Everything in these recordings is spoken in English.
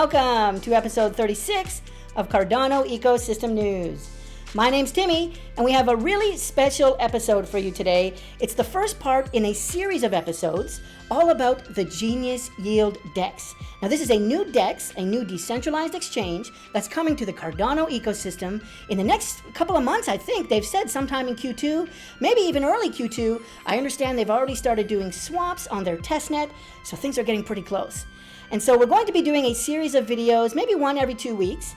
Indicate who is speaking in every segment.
Speaker 1: welcome to episode 36 of Cardano Ecosystem News. My name's Timmy, and we have a really special episode for you today. It's the first part in a series of episodes all about the Genius Yield DEX. Now, this is a new DEX, a new decentralized exchange that's coming to the Cardano ecosystem in the next couple of months. I think they've said sometime in Q2, maybe even early Q2. I understand they've already started doing swaps on their testnet, so things are getting pretty close. And so we're going to be doing a series of videos, maybe one every 2 weeks,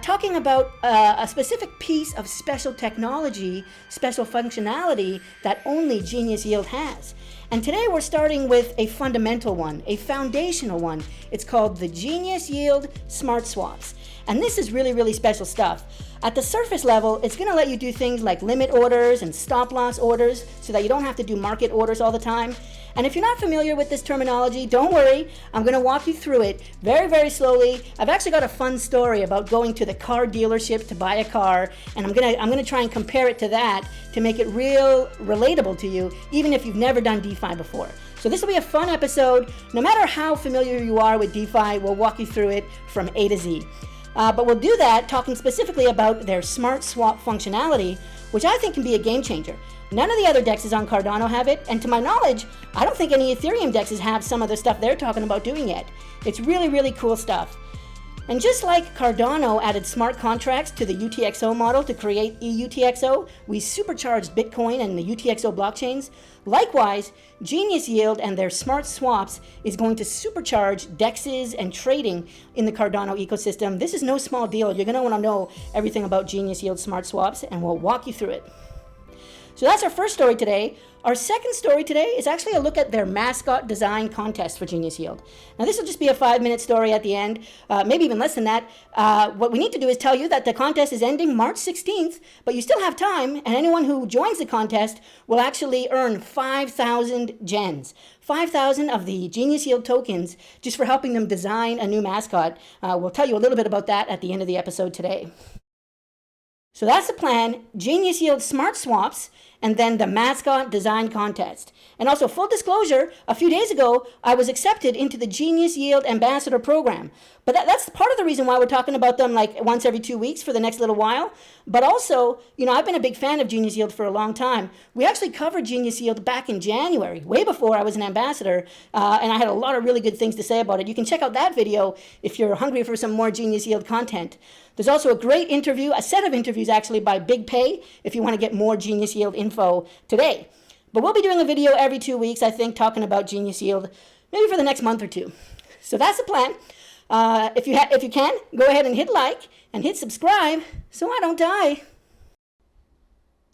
Speaker 1: talking about a specific piece of special technology, special functionality that only Genius Yield has. And today we're starting with a fundamental one, a foundational one. It's called the Genius Yield Smart Swaps. And this is really, really special stuff. At the surface level, it's going to let you do things like limit orders and stop loss orders so that you don't have to do market orders all the time. And if you're not familiar with this terminology, don't worry. I'm going to walk you through it very, very slowly. I've actually got a fun story about going to the car dealership to buy a car, and I'm going to try and compare it to that to make it real relatable to you, even if you've never done DeFi before. So this will be a fun episode. No matter how familiar you are with DeFi, we'll walk you through it from A to Z. But we'll do that talking specifically about their smart swap functionality, which I think can be a game changer. None of the other DEXs on Cardano have it, and to my knowledge, I don't think any Ethereum DEXs have some of the stuff they're talking about doing yet. It's really, really cool stuff. And just like Cardano added smart contracts to the UTXO model to create eUTXO, we supercharged Bitcoin and the UTXO blockchains. Likewise, Genius Yield and their smart swaps is going to supercharge DEXs and trading in the Cardano ecosystem. This is no small deal. You're going to want to know everything about Genius Yield smart swaps, and we'll walk you through it. So that's our first story today. Our second story today is actually a look at their Mascot design contest for Genius Yield. Now, this will just be a 5-minute story at the end, maybe even less than that. What we need to do is tell you that the contest is ending March 16th, but you still have time, and anyone who joins the contest will actually earn 5,000 gens. 5,000 of the Genius Yield tokens just for helping them design a new mascot. We'll tell you a little bit about that at the end of the episode today. So that's the plan: Genius Yield Smart Swaps, and then the Mascot Design Contest. And also, full disclosure, a few days ago, I was accepted into the Genius Yield Ambassador Program. But that's part of the reason why we're talking about them like once every 2 weeks for the next little while. But also, I've been a big fan of Genius Yield for a long time. We actually covered Genius Yield back in January, way before I was an ambassador, and I had a lot of really good things to say about it. You can check out that video if you're hungry for some more Genius Yield content. There's also a great interview, a set of interviews actually by Big Pay, if you want to get more Genius Yield info today. But we'll be doing a video every 2 weeks, I think, talking about Genius Yield, maybe for the next month or two. So that's the plan. If you can, go ahead and hit like and hit subscribe so I don't die.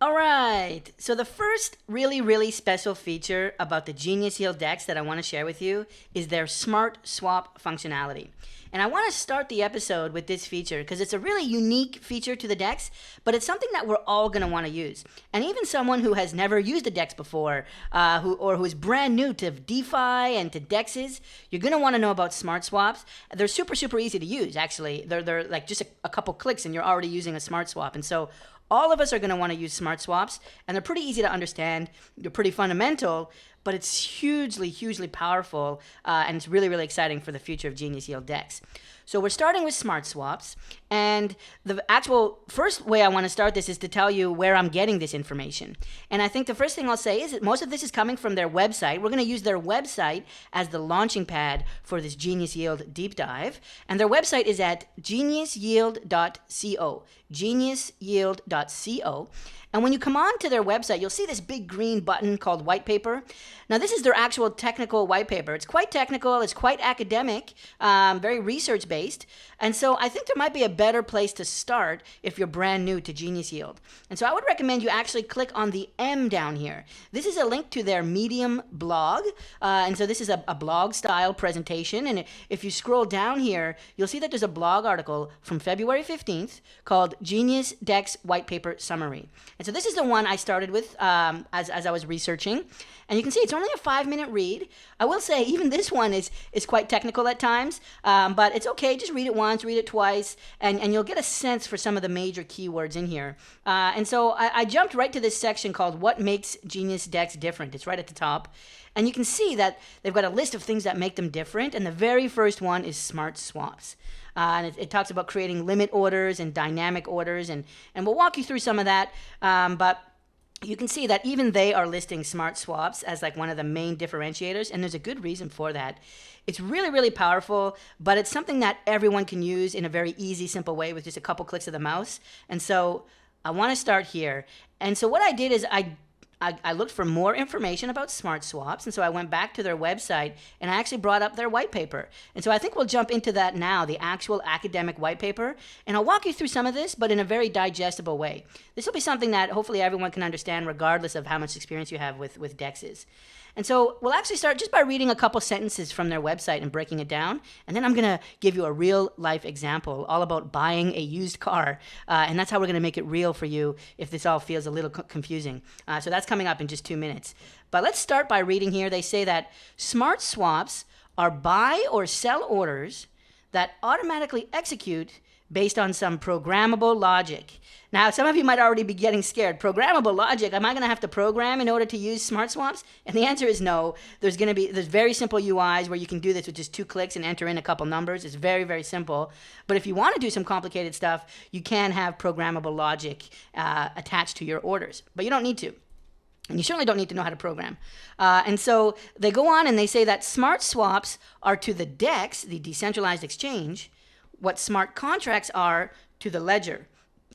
Speaker 1: All right, so the first really, really special feature about the Genius Yield DEX that I want to share with you is their smart swap functionality. And I want to start the episode with this feature because it's a really unique feature to the DEX, but it's something that we're all going to want to use. And even someone who has never used a DEX before, who is brand new to DeFi and to DEXs, you're going to want to know about smart swaps. They're super, super easy to use, actually. They're like just a couple clicks and you're already using a smart swap. And so all of us are going to want to use smart swaps, and they're pretty easy to understand. They're pretty fundamental, but it's hugely, hugely powerful, and it's really, really exciting for the future of Genius Yield DEX. So we're starting with smart swaps, and the actual first way I want to start this is to tell you where I'm getting this information. And I think the first thing I'll say is that most of this is coming from their website. We're going to use their website as the launching pad for this Genius Yield deep dive, and their website is at geniusyield.co, geniusyield.co. And when you come on to their website, you'll see this big green button called white paper. Now, this is their actual technical white paper. It's quite technical. It's quite academic, very research-based. And so I think there might be a better place to start if you're brand new to Genius Yield. And so I would recommend you actually click on the M down here. This is a link to their Medium blog. And so this is a blog-style presentation. And if you scroll down here, you'll see that there's a blog article from February 15th called Genius DEX White Paper Summary. And so this is the one I started with as I was researching. And you can see it's only a 5-minute read. I will say even this one is quite technical at times, but it's okay. Just read it once, read it twice, and you'll get a sense for some of the major keywords in here. And so I jumped right to this section called What Makes Genius Decks Different. It's right at the top. And you can see that they've got a list of things that make them different. And the very first one is smart swaps. And it talks about creating limit orders and dynamic orders. And we'll walk you through some of that. But you can see that even they are listing smart swaps as like one of the main differentiators. And there's a good reason for that. It's really, really powerful, but it's something that everyone can use in a very easy, simple way with just a couple clicks of the mouse. And so I want to start here. And so what I did is I looked for more information about smart swaps, and so I went back to their website, and I actually brought up their white paper. And so I think we'll jump into that now, the actual academic white paper, and I'll walk you through some of this, but in a very digestible way. This will be something that hopefully everyone can understand regardless of how much experience you have with DEXs. And so we'll actually start just by reading a couple sentences from their website and breaking it down. And then I'm going to give you a real life example all about buying a used car. And that's how we're going to make it real for you if this all feels a little confusing. So that's coming up in just 2 minutes. But let's start by reading here. They say that smart swaps are buy or sell orders that automatically execute based on some programmable logic. Now, some of you might already be getting scared. Programmable logic, am I going to have to program in order to use smart swaps? And the answer is no. There's very simple UIs where you can do this with just 2 clicks and enter in a couple numbers. It's very, very simple. But if you want to do some complicated stuff, you can have programmable logic attached to your orders. But you don't need to. And you certainly don't need to know how to program. And so they go on and they say that smart swaps are to the DEX, the decentralized exchange, what smart contracts are to the ledger.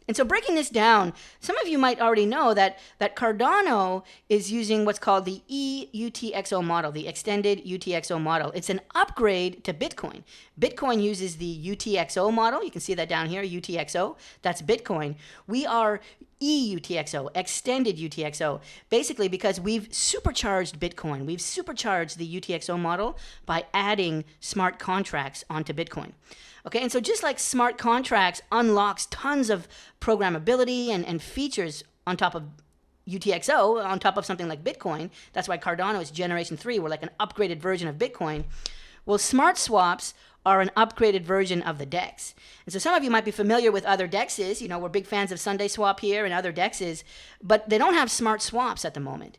Speaker 1: And so breaking this down, some of you might already know that Cardano is using what's called the EUTXO model, the extended UTXO model. It's an upgrade to Bitcoin. Bitcoin uses the UTXO model. You can see that down here, UTXO. That's Bitcoin. We are EUTXO, extended UTXO, basically because we've supercharged Bitcoin. We've supercharged the UTXO model by adding smart contracts onto Bitcoin. Okay, and so just like smart contracts unlocks tons of programmability and features on top of UTXO, on top of something like Bitcoin, that's why Cardano is generation 3, we're like an upgraded version of Bitcoin. Well, smart swaps are an upgraded version of the DEX. And so some of you might be familiar with other DEXs. You know, we're big fans of Sunday Swap here and other DEXs, but they don't have smart swaps at the moment.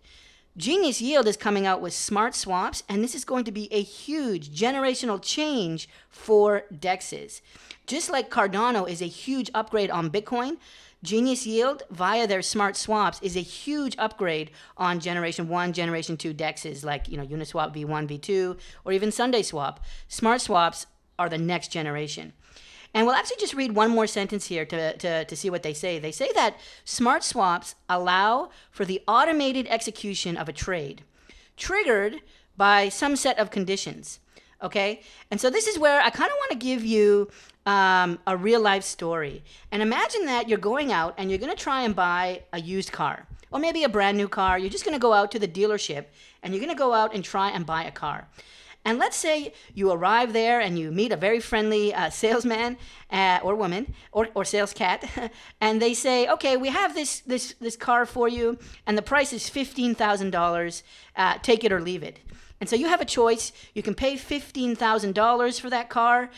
Speaker 1: Genius Yield is coming out with smart swaps, and this is going to be a huge generational change for DEXs. Just like Cardano is a huge upgrade on Bitcoin, Genius Yield, via their smart swaps, is a huge upgrade on Generation 1, Generation 2 DEXs like Uniswap V1, V2, or even Sunday Swap. Smart swaps are the next generation. And we'll actually just read one more sentence here to see what they say. They say that smart swaps allow for the automated execution of a trade, triggered by some set of conditions. Okay? And so this is where I kind of want to give you a real life story. And imagine that you're going out and you're going to try and buy a used car, or maybe a brand new car. You're just going to go out to the dealership and you're going to go out and try and buy a car. And let's say you arrive there and you meet a very friendly salesman or woman or sales cat, and they say, okay, we have this car for you, and the price is $15,000. Take it or leave it. And so you have a choice. You can pay $15,000 for that car,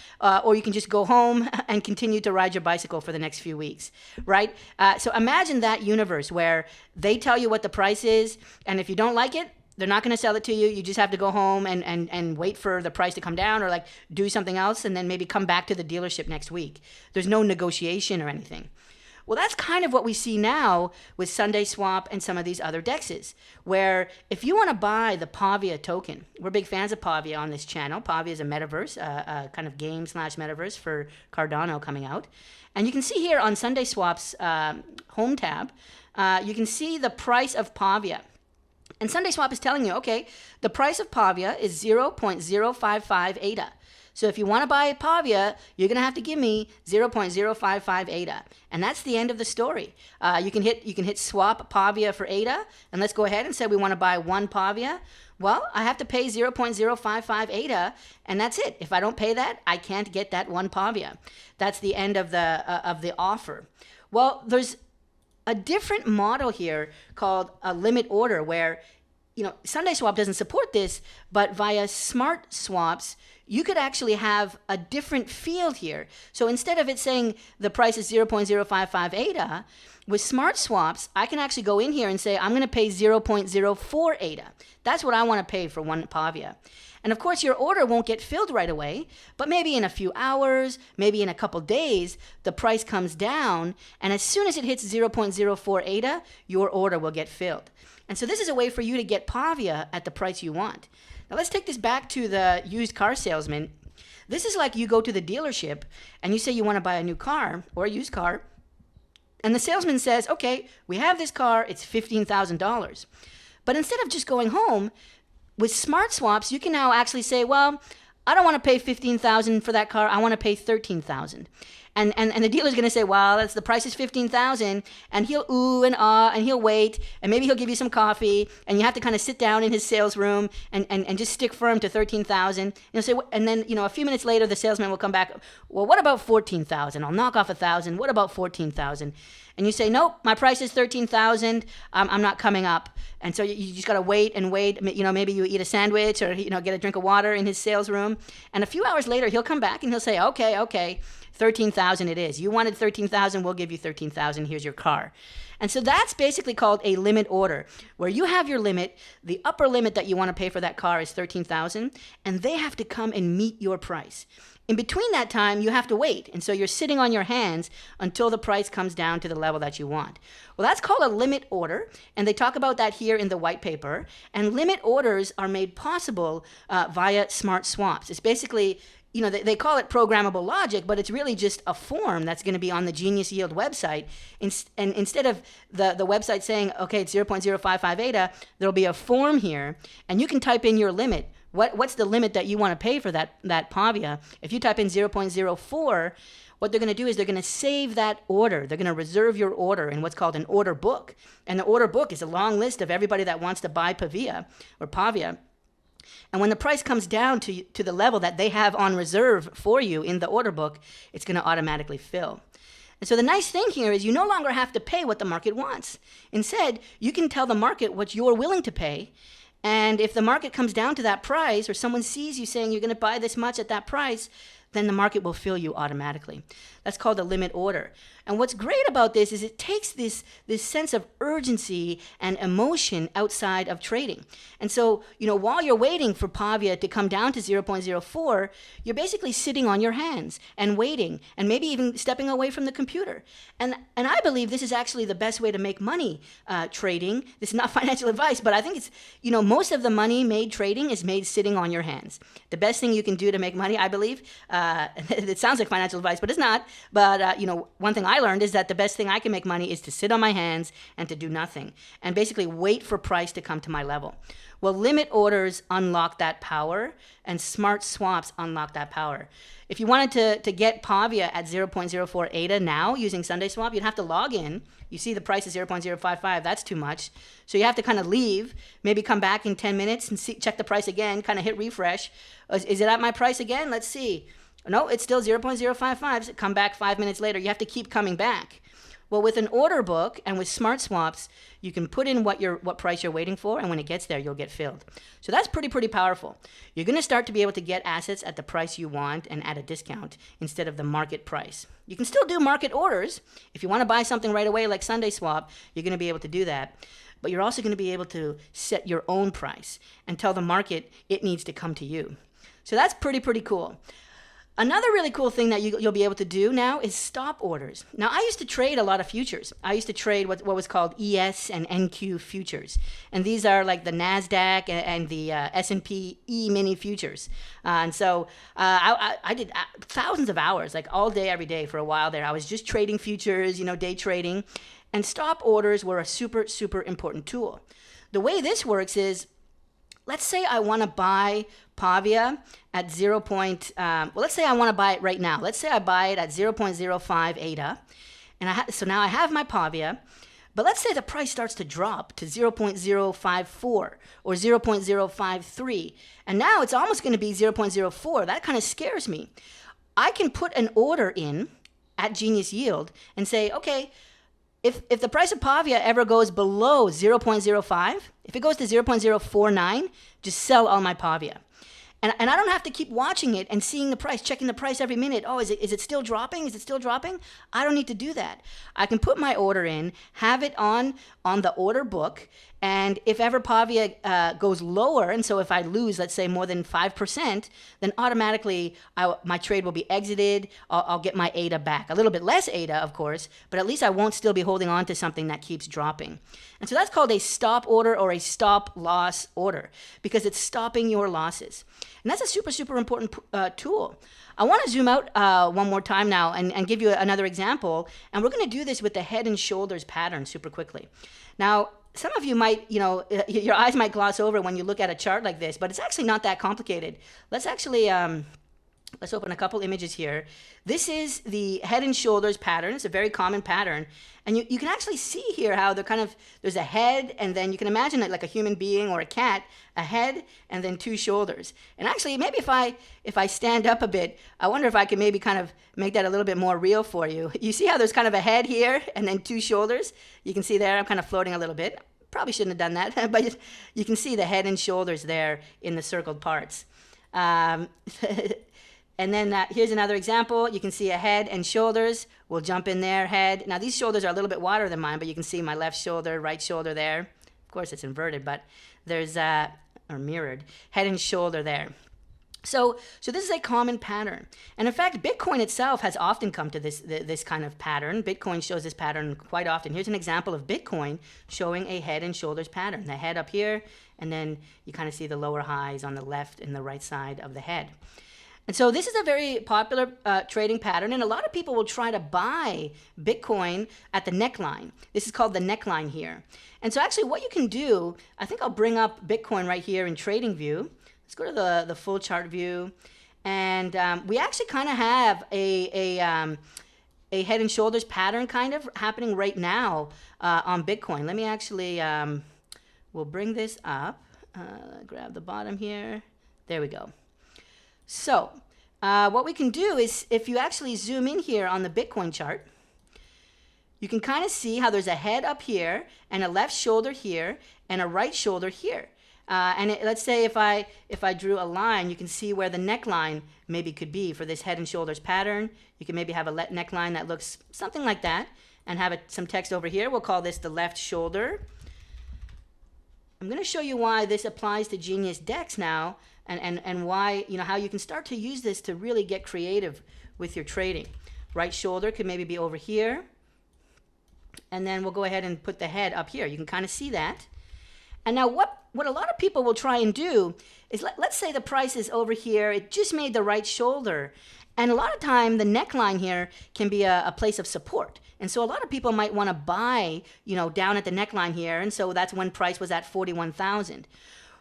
Speaker 1: or you can just go home and continue to ride your bicycle for the next few weeks, right? So imagine that universe where they tell you what the price is, and if you don't like it, they're not going to sell it to you. You just have to go home and wait for the price to come down, or like do something else and then maybe come back to the dealership next week. There's no negotiation or anything. Well, that's kind of what we see now with Sunday Swap and some of these other DEXs, where if you want to buy the Pavia token, we're big fans of Pavia on this channel. Pavia is a metaverse, a kind of game/metaverse for Cardano coming out. And you can see here on Sunday Swap's home tab, you can see the price of Pavia. And Sunday Swap is telling you, okay, the price of Pavia is 0.055 ADA. So if you want to buy Pavia, you're going to have to give me 0.055 ADA. And that's the end of the story. You can hit swap Pavia for ADA, and let's go ahead and say we want to buy 1 Pavia. Well, I have to pay 0.055 ADA, and that's it. If I don't pay that, I can't get that 1 Pavia. That's the end of the offer. Well, there's a different model here called a limit order where, Sunday Swap doesn't support this, but via smart swaps, you could actually have a different field here. So instead of it saying the price is 0.055 ADA, with smart swaps, I can actually go in here and say, I'm going to pay 0.04 ADA. That's what I want to pay for one Pavia. And of course, your order won't get filled right away, but maybe in a few hours, maybe in a couple days, the price comes down. And as soon as it hits 0.04 ADA, your order will get filled. And so this is a way for you to get Pavia at the price you want. Now let's take this back to the used car salesman. This is like you go to the dealership and you say you want to buy a new car or a used car. And the salesman says, okay, we have this car, it's $15,000. But instead of just going home, with smart swaps, you can now actually say, well, I don't want to pay $15,000 for that car, I want to pay $13,000. And the dealer's going to say, well, the price is $15,000, and he'll ooh and ah, and he'll wait, and maybe he'll give you some coffee, and you have to kind of sit down in his sales room and just stick firm to $13,000. And he'll say, and then a few minutes later, the salesman will come back. Well, what about $14,000? I'll knock off $1,000. What about $14,000? And you say, nope, my price is $13,000. I'm not coming up. And so you just got to wait and wait. Maybe you eat a sandwich or get a drink of water in his sales room. And a few hours later, he'll come back and he'll say, okay. $13,000 it is. You wanted $13,000, we'll give you $13,000. Here's your car. And so that's basically called a limit order, where you have your limit. The upper limit that you want to pay for that car is $13,000, and they have to come and meet your price. In between that time, you have to wait. And so you're sitting on your hands until the price comes down to the level that you want. Well, that's called a limit order. And they talk about that here in the white paper. And limit orders are made possible via smart swaps. It's basically, they call it programmable logic, but it's really just a form that's going to be on the Genius Yield website. And instead of the website saying, okay, it's 0.055 ADA, there'll be a form here, and you can type in your limit. What's the limit that you want to pay for that Pavia? If you type in 0.04, what they're going to do is they're going to save that order. They're going to reserve your order in what's called an order book. And the order book is a long list of everybody that wants to buy Pavia. And when the price comes down to the level that they have on reserve for you in the order book, it's going to automatically fill. And so the nice thing here is you no longer have to pay what the market wants. Instead, you can tell the market what you're willing to pay. And if the market comes down to that price, or someone sees you saying you're going to buy this much at that price, then the market will fill you automatically. That's called a limit order. And what's great about this is it takes this sense of urgency and emotion outside of trading. And so, while you're waiting for Pavia to come down to 0.04, you're basically sitting on your hands and waiting, and maybe even stepping away from the computer. And I believe this is actually the best way to make money trading. This is not financial advice, but I think it's, most of the money made trading is made sitting on your hands. The best thing you can do to make money, I believe, it sounds like financial advice, but it's not. But, one thing I learned is that the best thing I can make money is to sit on my hands and to do nothing and basically wait for price to come to my level. Well, limit orders unlock that power, and smart swaps unlock that power. If you wanted to get Pavia at 0.04 ADA now using Sunday Swap, you'd have to log in. You see the price is 0.055. That's too much. So you have to kind of leave, maybe come back in 10 minutes and check the price again, kind of hit refresh. Is it at my price again? Let's see. No, it's still 0.055. So come back 5 minutes later. You have to keep coming back. Well, with an order book and with smart swaps, you can put in what price you're waiting for, and when it gets there, you'll get filled. So that's pretty powerful. You're going to start to be able to get assets at the price you want and at a discount instead of the market price. You can still do market orders. If you want to buy something right away like Sunday Swap, you're going to be able to do that. But you're also going to be able to set your own price and tell the market it needs to come to you. So that's pretty cool. Another really cool thing that you'll be able to do now is stop orders. Now, I used to trade a lot of futures. I used to trade what was called ES and NQ futures. And these are like the NASDAQ and the S&P E-mini futures. And so I did thousands of hours, like all day, every day for a while there. I was just trading futures, day trading. And stop orders were a super important tool. The way this works is, let's say I want to buy Pavia at let's say I want to buy it right now. Let's say I buy it at 0.05 ADA. And so now I have my Pavia, but let's say the price starts to drop to 0.054 or 0.053. And now it's almost going to be 0.04. That kind of scares me. I can put an order in at Genius Yield and say, okay, if the price of Pavia ever goes below 0.05, if it goes to 0.049, just sell all my Pavia. And I don't have to keep watching it and seeing the price, checking the price every minute. Oh, is it still dropping? Is it still dropping? I don't need to do that. I can put my order in, have it on the order book, and if ever Pavia goes lower, and so if I lose, let's say, more than 5%, then automatically my trade will be exited. I'll get my ADA back. A little bit less ADA, of course, but at least I won't still be holding on to something that keeps dropping. And so that's called a stop order or a stop loss order because it's stopping your losses. And that's a super, super important tool. I want to zoom out one more time now and give you another example. And we're going to do this with the head and shoulders pattern super quickly. Now, some of you might, your eyes might gloss over when you look at a chart like this, but it's actually not that complicated. Let's actually, let's open a couple images here. This is the head and shoulders pattern. It's a very common pattern. And you can actually see here how there's a head, and then you can imagine it like a human being or a cat, a head, and then two shoulders. And actually, maybe if I stand up a bit, I wonder if I can maybe kind of make that a little bit more real for you. You see how there's kind of a head here and then two shoulders? You can see there, I'm kind of floating a little bit. Probably shouldn't have done that, but you can see the head and shoulders there in the circled parts. And then here's another example. You can see a head and shoulders. We'll jump in there, head. Now these shoulders are a little bit wider than mine, but you can see my left shoulder, right shoulder there. Of course it's inverted, but there's, or mirrored, head and shoulder there. So this is a common pattern. And in fact, Bitcoin itself has often come to this kind of pattern. Bitcoin shows this pattern quite often. Here's an example of Bitcoin showing a head and shoulders pattern. The head up here, and then you kind of see the lower highs on the left and the right side of the head. And so this is a very popular trading pattern, and a lot of people will try to buy Bitcoin at the neckline. This is called the neckline here. And so actually what you can do, I think I'll bring up Bitcoin right here in trading view. Let's go to the full chart view. And we actually kind of have a head and shoulders pattern kind of happening right now on Bitcoin. Let me actually, we'll bring this up, grab the bottom here. There we go. So what we can do is if you actually zoom in here on the Bitcoin chart, you can kind of see how there's a head up here and a left shoulder here and a right shoulder here. Let's say if I drew a line, you can see where the neckline maybe could be for this head and shoulders pattern. You can maybe have a neckline that looks something like that and have some text over here. We'll call this the left shoulder. I'm going to show you why this applies to Genius Dex now. And why, how you can start to use this to really get creative with your trading. Right shoulder could maybe be over here. And then we'll go ahead and put the head up here. You can kind of see that. And now what a lot of people will try and do is, let's say the price is over here. It just made the right shoulder. And a lot of time, the neckline here can be a place of support. And so a lot of people might want to buy, down at the neckline here. And so that's when price was at 41,000.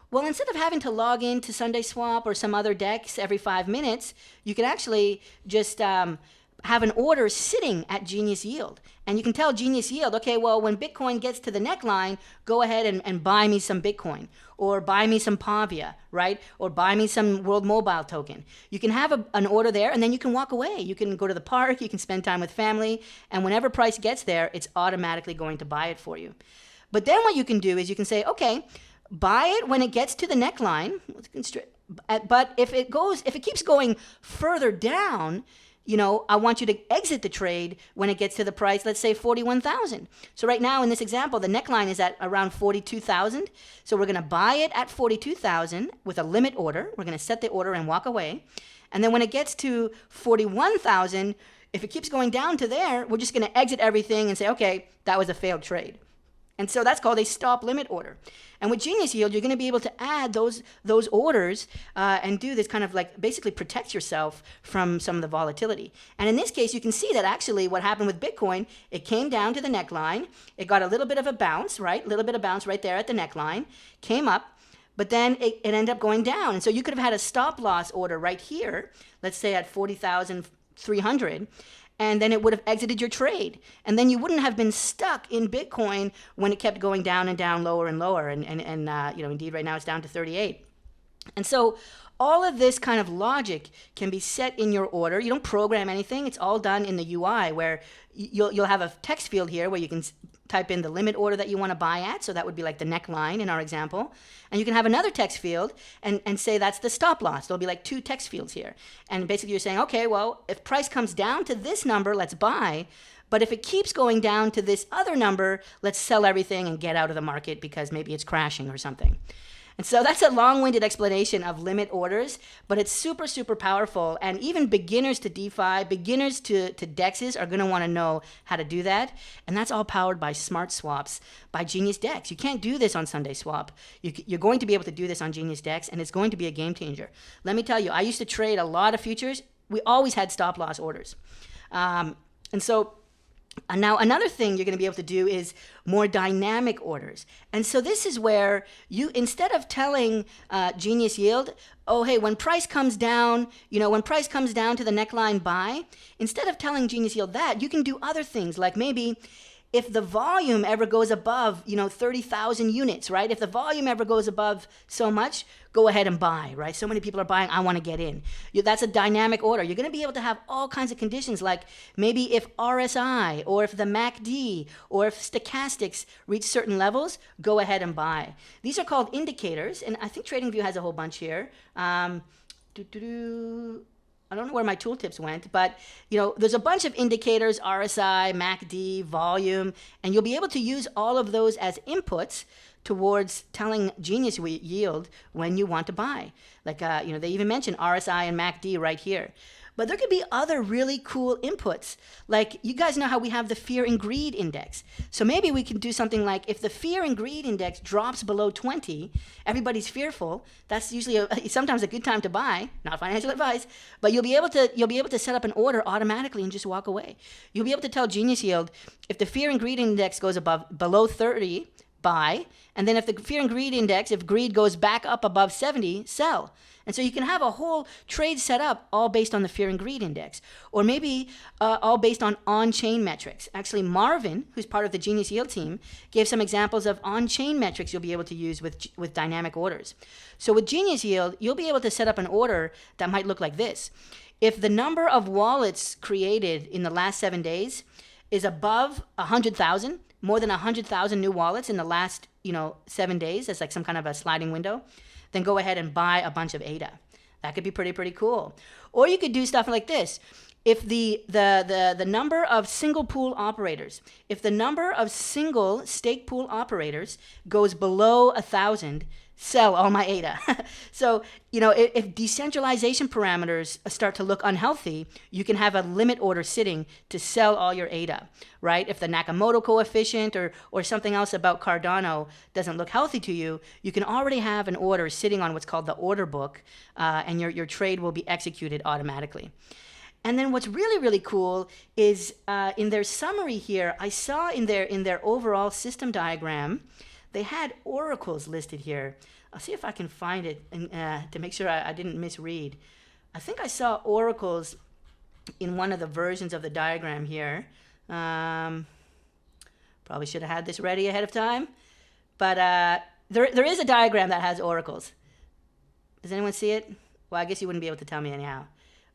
Speaker 1: Well, instead of having to log in to Sunday Swap or some other DEX every 5 minutes, you can actually just have an order sitting at Genius Yield. And you can tell Genius Yield, okay, well, when Bitcoin gets to the neckline, go ahead and buy me some Bitcoin, or buy me some Pavia, right? Or buy me some World Mobile token. You can have an order there, and then you can walk away. You can go to the park, you can spend time with family, and whenever price gets there, it's automatically going to buy it for you. But then what you can do is you can say, okay, buy it when it gets to the neckline, but if it keeps going further down, I want you to exit the trade when it gets to the price, let's say 41,000. So right now in this example, the neckline is at around 42,000. So we're going to buy it at 42,000 with a limit order. We're going to set the order and walk away. And then when it gets to 41,000, if it keeps going down to there, we're just going to exit everything and say, okay, that was a failed trade. And so that's called a stop limit order. And with Genius Yield, you're going to be able to add those orders and do this kind of like basically protect yourself from some of the volatility. And in this case, you can see that actually what happened with Bitcoin, it came down to the neckline. It got a little bit of a bounce, right? A little bit of bounce right there at the neckline, came up, but then it ended up going down. And so you could have had a stop loss order right here, let's say at 40,300. And then it would have exited your trade. And then you wouldn't have been stuck in Bitcoin when it kept going down and down, lower and lower. And indeed right now it's down to 38. And so all of this kind of logic can be set in your order. You don't program anything. It's all done in the UI, where you'll have a text field here where you can type in the limit order that you want to buy at. So that would be like the neckline in our example. And you can have another text field and say that's the stop loss. There'll be like two text fields here. And basically you're saying, okay, well, if price comes down to this number, let's buy. But if it keeps going down to this other number, let's sell everything and get out of the market because maybe it's crashing or something. And so that's a long-winded explanation of limit orders, but it's super, super powerful. And even beginners to DeFi, beginners to DEXs are going to want to know how to do that. And that's all powered by smart swaps, by Genius Dex. You can't do this on Sunday Swap. You're going to be able to do this on Genius Dex, and it's going to be a game changer. Let me tell you, I used to trade a lot of futures. We always had stop loss orders. And now another thing you're going to be able to do is more dynamic orders. And so this is where you, instead of telling Genius Yield, oh, hey, when price comes down, when price comes down to the neckline buy, instead of telling Genius Yield that, you can do other things, like maybe if the volume ever goes above, 30,000 units, right? If the volume ever goes above so much, go ahead and buy, right? So many people are buying, I want to get in. That's a dynamic order. You're going to be able to have all kinds of conditions, like maybe if RSI or if the MACD or if stochastics reach certain levels, go ahead and buy. These are called indicators, and I think TradingView has a whole bunch here. I don't know where my tooltips went, but there's a bunch of indicators, RSI, MACD, volume, and you'll be able to use all of those as inputs towards telling Genius Yield when you want to buy. Like, they even mention RSI and MACD right here. But there could be other really cool inputs. Like, you guys know how we have the fear and greed index. So maybe we can do something like, if the fear and greed index drops below 20, everybody's fearful. That's usually sometimes a good time to buy. Not financial advice, but you'll be able to set up an order automatically and just walk away. You'll be able to tell Genius Yield, if the fear and greed index goes below 30, buy. And then if the fear and greed index, if greed goes back up above 70, sell. And so you can have a whole trade set up all based on the fear and greed index, or maybe all based on on-chain metrics. Actually, Marvin, who's part of the Genius Yield team, gave some examples of on-chain metrics you'll be able to use with dynamic orders. So with Genius Yield, you'll be able to set up an order that might look like this. If the number of wallets created in the last 7 days is above 100,000, more than 100,000 new wallets in the last 7 days, that's like some kind of a sliding window, then go ahead and buy a bunch of ADA. That could be pretty cool. Or you could do stuff like this. If the number of single pool operators, if the number of single stake pool operators goes below 1,000, sell all my ADA. So, if decentralization parameters start to look unhealthy, you can have a limit order sitting to sell all your ADA, right? If the Nakamoto coefficient or something else about Cardano doesn't look healthy to you, you can already have an order sitting on what's called the order book, and your trade will be executed automatically. And then what's really, really cool is in their summary here, I saw in their overall system diagram, they had oracles listed here. I'll see if I can find it to make sure I didn't misread. I think I saw oracles in one of the versions of the diagram here. Probably should have had this ready ahead of time. But there is a diagram that has oracles. Does anyone see it? Well, I guess you wouldn't be able to tell me anyhow.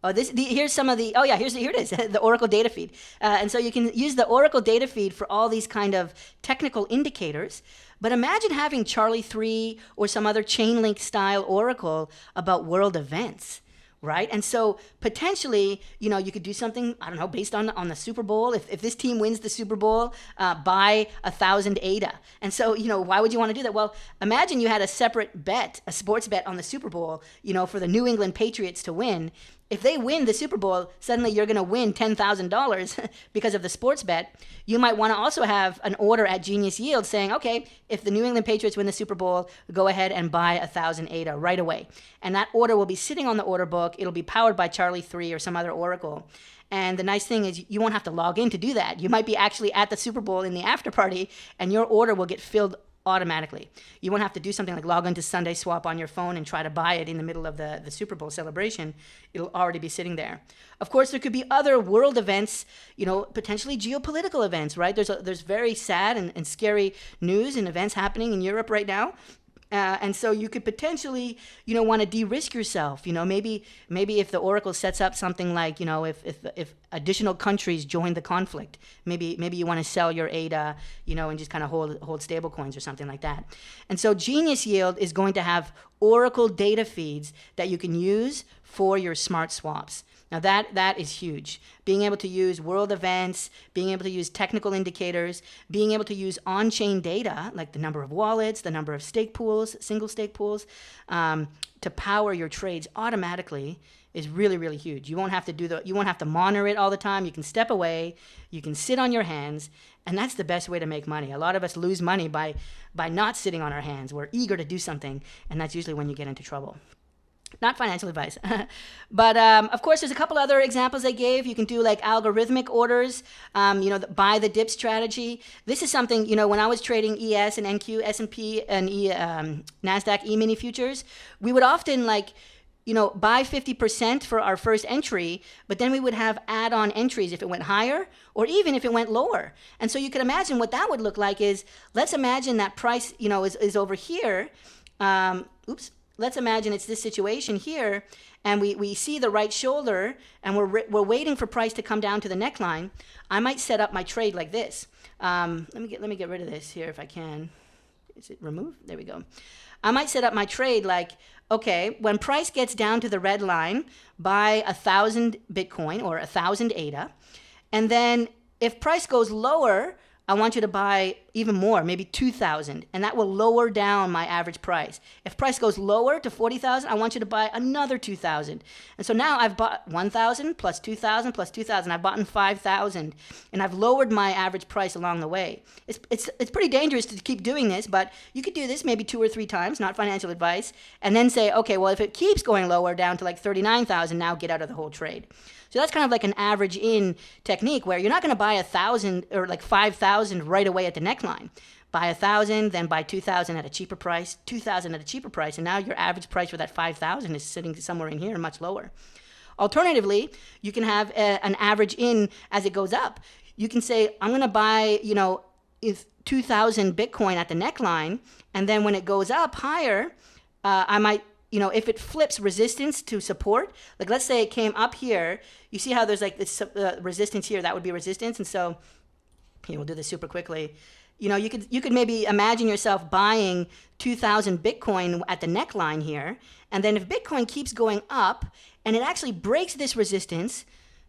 Speaker 1: Oh, here's some of the, here it is, the Oracle data feed. And so you can use the Oracle data feed for all these kind of technical indicators. But imagine having Charlie 3 or some other Chainlink style Oracle about world events, right? And so potentially, you could do something, I don't know, based on the Super Bowl. If this team wins the Super Bowl, buy 1,000 ADA. And so, why would you want to do that? Well, imagine you had a separate bet, a sports bet on the Super Bowl, for the New England Patriots to win. If they win the Super Bowl, suddenly you're going to win $10,000 because of the sports bet. You might want to also have an order at Genius Yield saying, okay, if the New England Patriots win the Super Bowl, go ahead and buy 1,000 ADA right away. And that order will be sitting on the order book. It'll be powered by Charlie 3 or some other Oracle. And the nice thing is you won't have to log in to do that. You might be actually at the Super Bowl in the after party, and your order will get filled automatically. You won't have to do something like log into Sunday Swap on your phone and try to buy it in the middle of the Super Bowl celebration. It'll already be sitting there. Of course, there could be other world events, potentially geopolitical events, right? There's very sad and scary news and events happening in Europe right now. And so you could potentially, want to de-risk yourself. Maybe if the Oracle sets up something like, if additional countries join the conflict, maybe you want to sell your ADA, and just kind of hold stable coins or something like that. And so Genius Yield is going to have Oracle data feeds that you can use for your smart swaps. Now that is huge. Being able to use world events, being able to use technical indicators, being able to use on-chain data, like the number of wallets, the number of stake pools, single stake pools, to power your trades automatically is really, really huge. You won't have to monitor it all the time. You can step away, you can sit on your hands, and that's the best way to make money. A lot of us lose money by not sitting on our hands. We're eager to do something, and that's usually when you get into trouble. Not financial advice. But of course, there's a couple other examples I gave. You can do like algorithmic orders, buy the dip strategy. This is something, when I was trading ES and NQ, S&P and NASDAQ E-mini futures, we would often buy 50% for our first entry, but then we would have add-on entries if it went higher or even if it went lower. And so you can imagine what that would look like is, let's imagine that price, is over here. Let's imagine it's this situation here, and we see the right shoulder, and we're waiting for price to come down to the neckline. I might set up my trade like this. Let me get rid of this here if I can. Is it removed? There we go. I might set up my trade like, okay, when price gets down to the red line, buy 1,000 Bitcoin or 1,000 ADA, and then if price goes lower, I want you to buy even more, maybe 2,000, and that will lower down my average price. If price goes lower to 40,000, I want you to buy another 2,000. And so now I've bought 1,000 plus 2,000 plus 2,000. I've bought 5,000, and I've lowered my average price along the way. It's pretty dangerous to keep doing this, but you could do this maybe 2 or 3 times, not financial advice, and then say, okay, well, if it keeps going lower down to like 39,000, now get out of the whole trade. So that's kind of like an average in technique where you're not going to buy 1,000 or like 5,000 right away at the neckline. Buy 1,000, then buy 2,000 at a cheaper price, 2,000 at a cheaper price, and now your average price for that 5,000 is sitting somewhere in here, much lower. Alternatively, you can have an average in as it goes up. You can say, I'm going to buy, if 2,000 Bitcoin at the neckline, and then when it goes up higher, I might, if it flips resistance to support, like let's say it came up here, you see how there's like this resistance here, that would be resistance. And so, we'll do this super quickly. You could maybe imagine yourself buying 2,000 Bitcoin at the neckline here. And then if Bitcoin keeps going up and it actually breaks this resistance,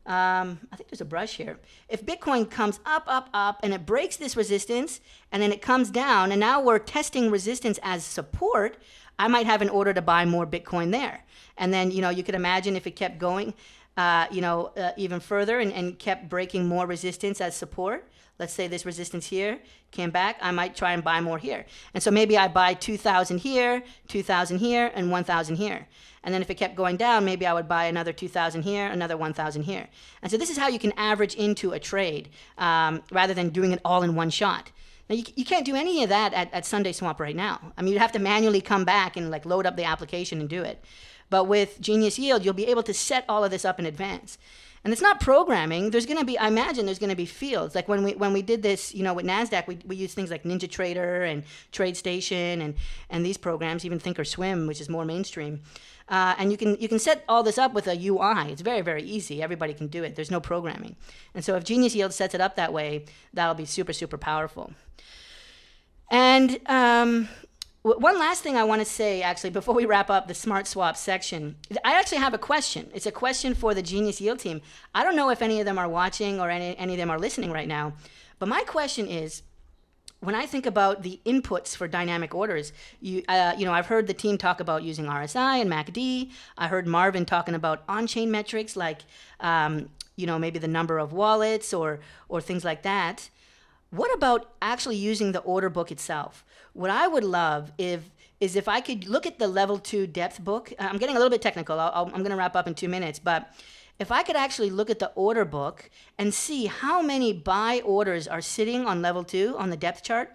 Speaker 1: I think there's a brush here. If Bitcoin comes up, up, up, and it breaks this resistance, and then it comes down, and now we're testing resistance as support, I might have an order to buy more Bitcoin there. And then, you could imagine if it kept going, even further and kept breaking more resistance as support. Let's say this resistance here came back, I might try and buy more here. And so maybe I buy 2,000 here, 2,000 here, and 1,000 here. And then if it kept going down, maybe I would buy another 2,000 here, another 1,000 here. And so this is how you can average into a trade rather than doing it all in one shot. Now, you can't do any of that at Sunday Swap right now. I mean, you'd have to manually come back and load up the application and do it. But with Genius Yield, you'll be able to set all of this up in advance. And it's not programming. There's going to be, I imagine there's going to be fields. Like when we did this, with NASDAQ, we used things like NinjaTrader and TradeStation and these programs, even Thinkorswim, which is more mainstream. And you can set all this up with a UI. It's very, very easy. Everybody can do it. There's no programming. And so if Genius Yield sets it up that way, that'll be super, super powerful. And one last thing I want to say, actually, before we wrap up the Smart Swap section, I actually have a question. It's a question for the Genius Yield team. I don't know if any of them are watching or any of them are listening right now, but my question is, when I think about the inputs for dynamic orders, I've heard the team talk about using RSI and MACD. I heard Marvin talking about on-chain metrics like, maybe the number of wallets or things like that. What about actually using the order book itself? What I would love is if I could look at the level 2 depth book. I'm getting a little bit technical. I'm going to wrap up in 2 minutes, but if I could actually look at the order book and see how many buy orders are sitting on level 2 on the depth chart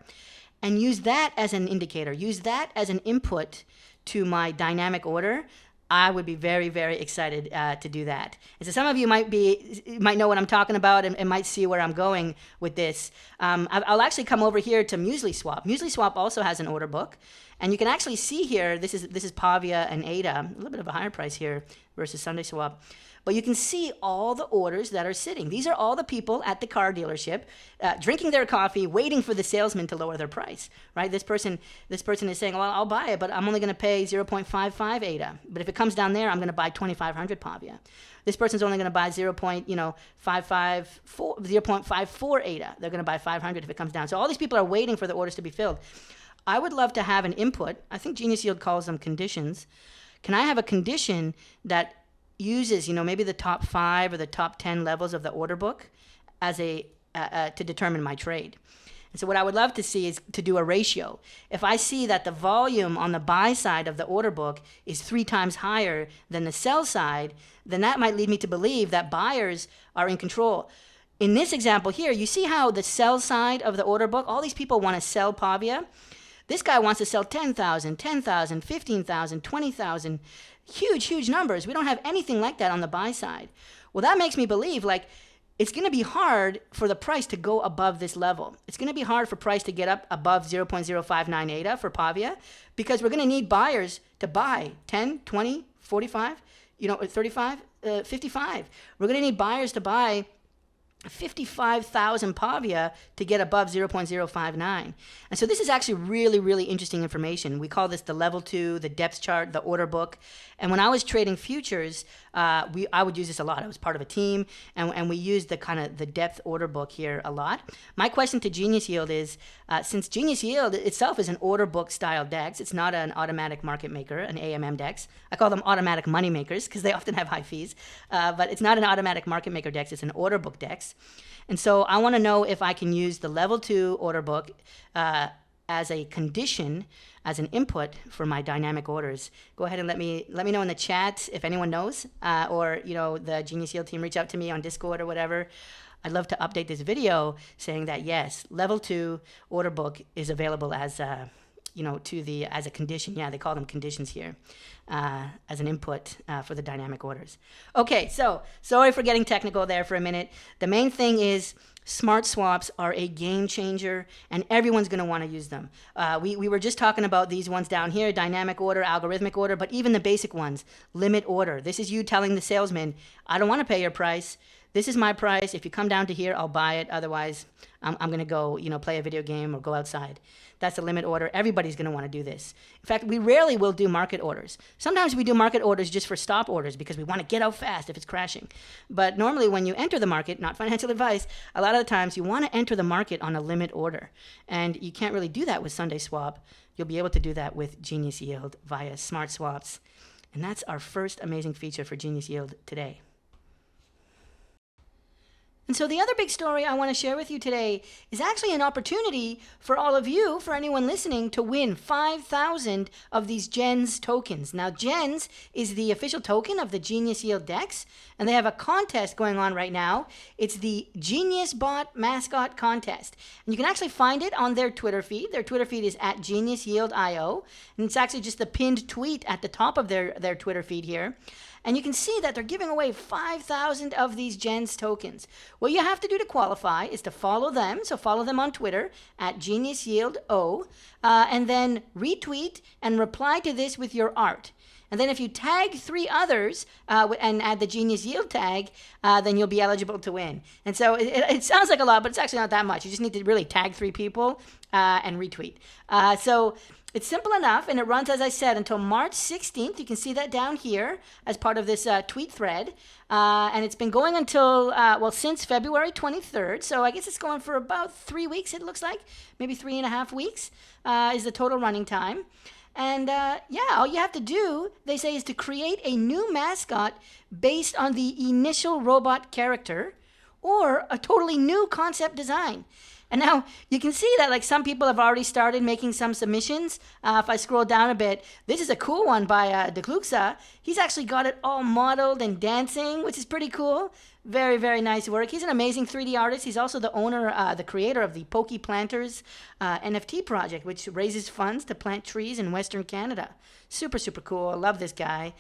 Speaker 1: and use that as an indicator, use that as an input to my dynamic order, I would be very, very excited to do that. And so some of you might know what I'm talking about and might see where I'm going with this. I'll actually come over here to MuesliSwap. MuesliSwap also has an order book, and you can actually see here. This is Pavia and ADA, a little bit of a higher price here versus SundaySwap. But you can see all the orders that are sitting. These are all the people at the car dealership drinking their coffee, waiting for the salesman to lower their price, right? This person is saying, well, I'll buy it, but I'm only going to pay 0.55 ADA. But if it comes down there, I'm going to buy 2,500 Pavia. This person's only going to buy 0.54 ADA. They're going to buy 500 if it comes down. So all these people are waiting for the orders to be filled. I would love to have an input. I think Genius Yield calls them conditions. Can I have a condition that uses, maybe the top 5 or the top 10 levels of the order book as to determine my trade? And so what I would love to see is to do a ratio. If I see that the volume on the buy side of the order book is 3 times higher than the sell side, then that might lead me to believe that buyers are in control. In this example here, you see how the sell side of the order book, all these people want to sell Pavia. This guy wants to sell 10,000, 10,000, 15,000, 20,000. Huge numbers. We don't have anything like that on the buy side. Well, that makes me believe it's going to be hard for the price to go above this level. It's going to be hard for price to get up above 0.059 ADA for Pavia, because we're going to need buyers to buy 10, 20, 45, 35, 55. We're going to need buyers to buy 55,000 Pavia to get above 0.059. And so this is actually really, really interesting information. We call this the level 2, the depth chart, the order book. And when I was trading futures, I would use this a lot. I was part of a team, and we used the depth order book here a lot. My question to Genius Yield is, since Genius Yield itself is an order book style DEX, it's not an automatic market maker, an AMM DEX. I call them automatic money makers because they often have high fees. But it's not an automatic market maker DEX, it's an order book DEX. And so I want to know if I can use the level 2 order book as a condition, as an input for my dynamic orders. Go ahead and let me know in the chat if anyone knows, or the Genius Yield team reach out to me on Discord or whatever. I'd love to update this video saying that yes, level 2 order book is available as as a condition. Yeah, they call them conditions here, as an input for the dynamic orders. Okay, so sorry for getting technical there for a minute. The main thing is smart swaps are a game changer, and everyone's going to want to use them. We were just talking about these ones down here, dynamic order, algorithmic order, but even the basic ones, limit order. This is you telling the salesman, I don't want to pay your price. This is my price. If you come down to here, I'll buy it. Otherwise, I'm going to go, play a video game or go outside. That's a limit order. Everybody's going to want to do this. In fact, we rarely will do market orders. Sometimes we do market orders just for stop orders because we want to get out fast if it's crashing. But normally when you enter the market, not financial advice, a lot of the times you want to enter the market on a limit order. And you can't really do that with SundaySwap. You'll be able to do that with Genius Yield via smart swaps. And that's our first amazing feature for Genius Yield today. And so the other big story I want to share with you today is actually an opportunity for all of you, for anyone listening, to win 5,000 of these GENS tokens. Now, GENS is the official token of the Genius Yield DEX, and they have a contest going on right now. It's the Genius Bot Mascot Contest. And you can actually find it on their Twitter feed. Their Twitter feed is at GeniusYieldIO, and it's actually just the pinned tweet at the top of their Twitter feed here. And you can see that they're giving away 5,000 of these GENS tokens. What you have to do to qualify is to follow them. So follow them on Twitter at GeniusYieldO, and then retweet and reply to this with your art. And then if you tag 3 others and add the Genius Yield tag, then you'll be eligible to win. And so it sounds like a lot, but it's actually not that much. You just need to really tag 3 people and retweet. So it's simple enough, and it runs, as I said, until March 16th. You can see that down here as part of this tweet thread. And it's been going until, since February 23rd. So I guess it's going for about 3 weeks, it looks like. Maybe 3.5 weeks is the total running time. And all you have to do, they say, is to create a new mascot based on the initial robot character or a totally new concept design. And now you can see that some people have already started making some submissions. If I scroll down a bit, this is a cool one by Decluxa. He's actually got it all modeled and dancing, which is pretty cool. Very, very nice work. He's an amazing 3D artist. He's also the owner, the creator of the Pokey Planters NFT project, which raises funds to plant trees in Western Canada. Super, super cool. I love this guy.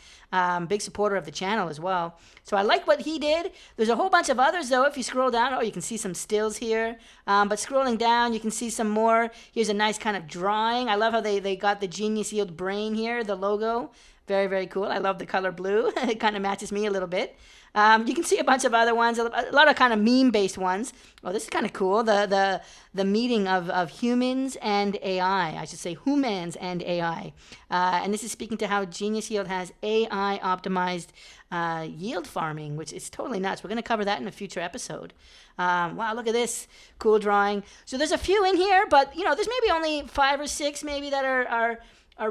Speaker 1: Big supporter of the channel as well. So I like what he did. There's a whole bunch of others, though. If you scroll down, oh, you can see some stills here. But scrolling down, you can see some more. Here's a nice kind of drawing. I love how they got the Genius Yield brain here, the logo. Very, very cool. I love the color blue. It kind of matches me a little bit. You can see a bunch of other ones, a lot of kind of meme-based ones. Oh, this is kind of cool. The meeting of humans and AI. I should say humans and AI. And this is speaking to how Genius Yield has AI-optimized yield farming, which is totally nuts. We're going to cover that in a future episode. Wow, look at this cool drawing. So there's a few in here, but there's maybe only 5 or 6 maybe that are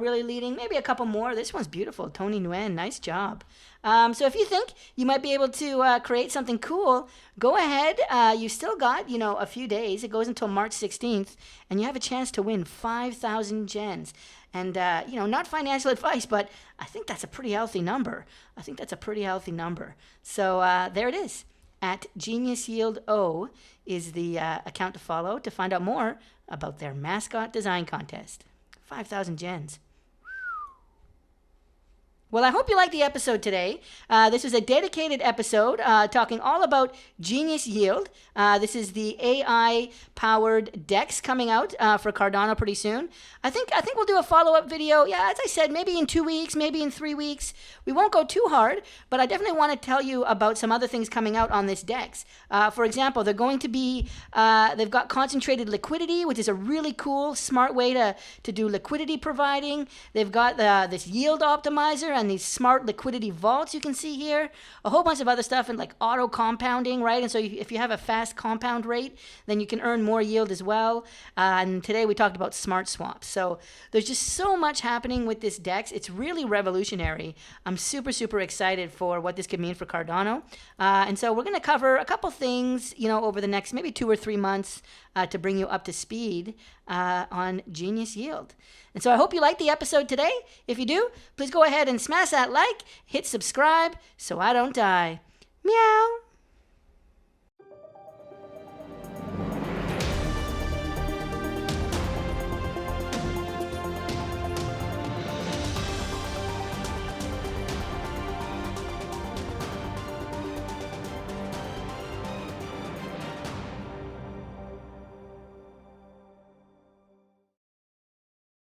Speaker 1: really leading. Maybe a couple more. This one's beautiful. Tony Nguyen, nice job. So if you think you might be able to create something cool, go ahead. You still got, a few days. It goes until March 16th, and you have a chance to win 5,000 gens. And, not financial advice, but I think that's a pretty healthy number. So there it is. At Genius Yield O is the account to follow to find out more about their Mascot design contest. 5,000 gens. Well, I hope you liked the episode today. This was a dedicated episode talking all about Genius Yield. This is the AI-powered DEX coming out for Cardano pretty soon. I think we'll do a follow-up video. Yeah, as I said, maybe in 2 weeks, maybe in 3 weeks. We won't go too hard, but I definitely want to tell you about some other things coming out on this DEX. For example, they're going to be, they've got concentrated liquidity, which is a really cool, smart way to do liquidity providing. They've got this yield optimizer and these smart liquidity vaults you can see here. A whole bunch of other stuff and like auto compounding, right? And so if you have a fast compound rate, then you can earn more yield as well. And today we talked about smart swaps. So there's just so much happening with this DEX. It's really revolutionary. I'm super, super excited for what this could mean for Cardano. And so we're going to cover a couple things, over the next maybe 2 or 3 months to bring you up to speed on Genius Yield. And so I hope you liked the episode today. If you do, please go ahead and smash that like, hit subscribe so I don't die. Meow.